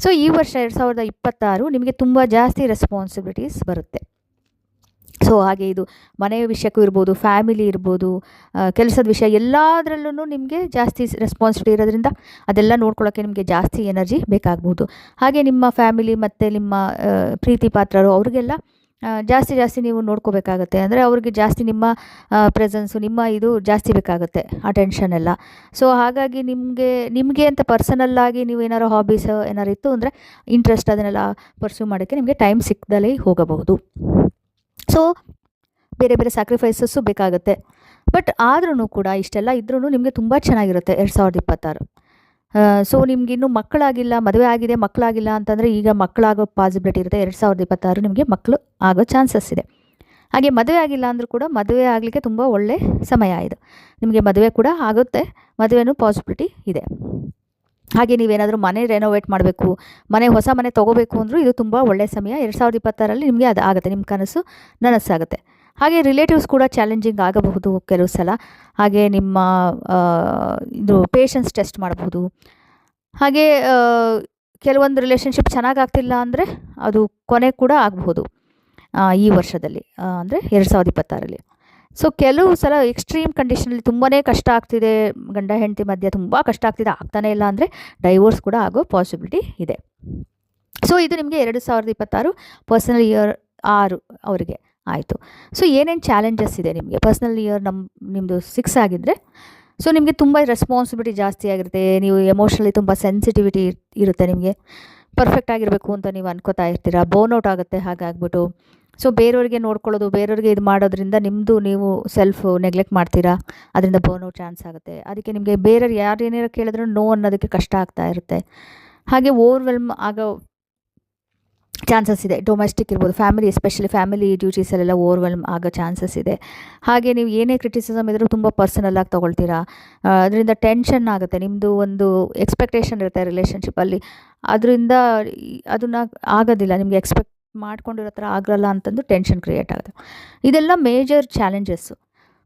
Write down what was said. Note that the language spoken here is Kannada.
ಸೊ ಈ ವರ್ಷ 2026 ನಿಮಗೆ ತುಂಬ ಜಾಸ್ತಿ ರೆಸ್ಪಾನ್ಸಿಬಿಲಿಟೀಸ್ ಬರುತ್ತೆ. ಸೊ ಹಾಗೆ ಇದು ಮನೆಯ ವಿಷಯಕ್ಕೂ ಇರ್ಬೋದು, ಫ್ಯಾಮಿಲಿ ಇರ್ಬೋದು, ಕೆಲಸದ ವಿಷಯ ಎಲ್ಲದರಲ್ಲೂ ನಿಮಗೆ ಜಾಸ್ತಿ ರೆಸ್ಪಾನ್ಸಿಬಿಲಿಟಿ ಇರೋದ್ರಿಂದ ಅದೆಲ್ಲ ನೋಡ್ಕೊಳ್ಳೋಕ್ಕೆ ನಿಮಗೆ ಜಾಸ್ತಿ ಎನರ್ಜಿ ಬೇಕಾಗ್ಬೋದು. ಹಾಗೆ ನಿಮ್ಮ ಫ್ಯಾಮಿಲಿ ಮತ್ತು ನಿಮ್ಮ ಪ್ರೀತಿ ಪಾತ್ರರು ಅವ್ರಿಗೆಲ್ಲ ಜಾಸ್ತಿ ನೀವು ನೋಡ್ಕೋಬೇಕಾಗತ್ತೆ. ಅಂದರೆ ಅವ್ರಿಗೆ ಜಾಸ್ತಿ ನಿಮ್ಮ ಪ್ರೆಸೆನ್ಸು, ನಿಮ್ಮ ಇದು ಜಾಸ್ತಿ ಬೇಕಾಗುತ್ತೆ, ಅಟೆನ್ಷನ್ ಎಲ್ಲ. ಸೊ ಹಾಗಾಗಿ ನಿಮಗೆ ಅಂತ ಪರ್ಸನಲ್ಲಾಗಿ ನೀವು ಏನಾರು ಹಾಬೀಸ್ ಏನಾರು ಇತ್ತು ಅಂದರೆ ಇಂಟ್ರೆಸ್ಟ್ ಅದನ್ನೆಲ್ಲ ಪರ್ಸ್ಯೂ ಮಾಡೋಕ್ಕೆ ನಿಮಗೆ ಟೈಮ್ ಸಿಕ್ಕದಲ್ಲೇ ಹೋಗಬಹುದು. ಸೊ ಬೇರೆ ಬೇರೆ ಸ್ಯಾಕ್ರಿಫೈಸಸ್ಸು ಬೇಕಾಗುತ್ತೆ. ಬಟ್ ಆದ್ರೂ ಕೂಡ ಇಷ್ಟೆಲ್ಲ ಇದ್ರೂ ನಿಮಗೆ ತುಂಬ ಚೆನ್ನಾಗಿರುತ್ತೆ 2026. ಸೊ ನಿಮಗಿನ್ನೂ ಮಕ್ಕಳಾಗಿಲ್ಲ, ಮದುವೆ ಆಗಿದೆ ಮಕ್ಕಳಾಗಿಲ್ಲ ಅಂತಂದರೆ ಈಗ ಮಕ್ಕಳಾಗೋ ಪಾಸಿಬಿಲಿಟಿ ಇರುತ್ತೆ. 2026 ನಿಮಗೆ ಮಕ್ಕಳು ಆಗೋ ಚಾನ್ಸಸ್ ಇದೆ. ಹಾಗೆ ಮದುವೆ ಆಗಿಲ್ಲ ಅಂದರೂ ಕೂಡ ಮದುವೆ ಆಗಲಿಕ್ಕೆ ತುಂಬ ಒಳ್ಳೆ ಸಮಯ ಇದು. ನಿಮಗೆ ಮದುವೆ ಕೂಡ ಆಗುತ್ತೆ, ಮದುವೆನೂ ಪಾಸಿಬಿಲಿಟಿ ಇದೆ. ಹಾಗೆ ನೀವೇನಾದರೂ ಮನೆ ರೆನೋವೇಟ್ ಮಾಡಬೇಕು, ಹೊಸ ಮನೆ ತೊಗೋಬೇಕು ಅಂದರೂ ಇದು ತುಂಬ ಒಳ್ಳೆಯ ಸಮಯ. 2026ರಲ್ಲಿ ನಿಮಗೆ ಅದು ಆಗುತ್ತೆ, ನಿಮ್ಮ ಕನಸು ನನಸಾಗುತ್ತೆ. ಹಾಗೆ ರಿಲೇಟಿವ್ಸ್ ಕೂಡ ಚಾಲೆಂಜಿಂಗ್ ಆಗಬಹುದು ಕೆಲವು ಸಲ. ಹಾಗೆ ನಿಮ್ಮ ಇದು ಪೇಷನ್ಸ್ ಟೆಸ್ಟ್ ಮಾಡಬಹುದು. ಹಾಗೆ ಕೆಲವೊಂದು ರಿಲೇಷನ್ಶಿಪ್ ಚೆನ್ನಾಗಾಗ್ತಿಲ್ಲ ಅಂದರೆ ಅದು ಕೊನೆ ಕೂಡ ಆಗಬಹುದು ಈ ವರ್ಷದಲ್ಲಿ, ಅಂದರೆ 2026ರಲ್ಲಿ. ಸೊ ಕೆಲವು ಸಲ ಎಕ್ಸ್ಟ್ರೀಮ್ ಕಂಡೀಷನಲ್ಲಿ ತುಂಬಾ ಕಷ್ಟ ಆಗ್ತಿದೆ, ಗಂಡ ಹೆಂಡತಿ ಮಧ್ಯೆ ತುಂಬ ಕಷ್ಟ ಆಗ್ತಿದೆ, ಆಗ್ತಾನೇ ಇಲ್ಲ ಅಂದರೆ ಡೈವೋರ್ಸ್ ಕೂಡ ಆಗೋ ಪಾಸಿಬಿಲಿಟಿ ಇದೆ. ಸೊ ಇದು ನಿಮಗೆ 2026 ಪರ್ಸನಲ್ ಇಯರ್ 6 ಅವರಿಗೆ ಆಯಿತು. ಸೊ ಏನೇನು ಚಾಲೆಂಜಸ್ ಇದೆ ನಿಮಗೆ ಪರ್ಸನಲ್ ಇಯರ್ ನಿಮ್ಮದು 6 ಆಗಿದ್ದರೆ, ಸೊ ನಿಮಗೆ ತುಂಬ ರೆಸ್ಪಾನ್ಸಿಬಿಲಿಟಿ ಜಾಸ್ತಿ ಆಗಿರುತ್ತೆ. ನೀವು ಎಮೋಷ್ನಲಿ ತುಂಬ ಸೆನ್ಸಿಟಿವಿಟಿ ಇರುತ್ತೆ. ನಿಮಗೆ ಪರ್ಫೆಕ್ಟ್ ಆಗಿರಬೇಕು ಅಂತ ನೀವು ಅನ್ಕೋತಾ ಇರ್ತೀರ, ಔಟ್ ಆಗುತ್ತೆ. ಹಾಗಾಗ್ಬಿಟ್ಟು ಸೊ ಬೇರೆಯವ್ರಿಗೆ ನೋಡ್ಕೊಳ್ಳೋದು, ಬೇರೆಯವ್ರಿಗೆ ಇದು ಮಾಡೋದ್ರಿಂದ ನಿಮ್ಮದು ನೀವು ಸೆಲ್ಫ್ ನೆಗ್ಲೆಕ್ಟ್ ಮಾಡ್ತೀರಾ, ಅದರಿಂದ ಔಟ್ ಚಾನ್ಸ್ ಆಗುತ್ತೆ. ಅದಕ್ಕೆ ನಿಮಗೆ ಬೇರೆಯವ್ರು ಯಾರು ಏನಾರು ಕೇಳಿದ್ರೂ ನೋ ಅನ್ನೋದಕ್ಕೆ ಕಷ್ಟ ಆಗ್ತಾ ಇರುತ್ತೆ. ಹಾಗೆ ಓವರ್ವೆಲ್ಮ್ ಆಗೋ ಚಾನ್ಸಸ್ ಇದೆ. ಡೊಮೆಸ್ಟಿಕ್ ಇರ್ಬೋದು, ಫ್ಯಾಮಿಲಿ, ಎಸ್ಪೆಷಲಿ ಫ್ಯಾಮಿಲಿ ಡ್ಯೂಟೀಸಲ್ಲೆಲ್ಲ ಓವರ್ವೆಲ್ಮ್ ಆಗೋ ಚಾನ್ಸಸ್ ಇದೆ. ಹಾಗೆ ನೀವು ಏನೇ ಕ್ರಿಟಿಸಿಸಮ್ ಇದ್ರೂ ತುಂಬ ಪರ್ಸನಲ್ಲಾಗಿ ತೊಗೊಳ್ತೀರಾ, ಅದರಿಂದ ಟೆನ್ಷನ್ ಆಗುತ್ತೆ. ನಿಮ್ಮದು ಒಂದು ಎಕ್ಸ್ಪೆಕ್ಟೇಷನ್ ಇರುತ್ತೆ ರಿಲೇಷನ್ಶಿಪ್ಪಲ್ಲಿ, ಅದರಿಂದ ಅದನ್ನು ಆಗೋದಿಲ್ಲ, ನಿಮಗೆ ಎಕ್ಸ್ಪೆಕ್ಟ್ ಮಾಡ್ಕೊಂಡಿರೋ ಥರ ಆಗಲ್ಲ ಅಂತಂದು ಟೆನ್ಷನ್ ಕ್ರಿಯೇಟ್ ಆಗುತ್ತೆ. ಇದೆಲ್ಲ ಮೇಜರ್ ಚಾಲೆಂಜಸ್ಸು.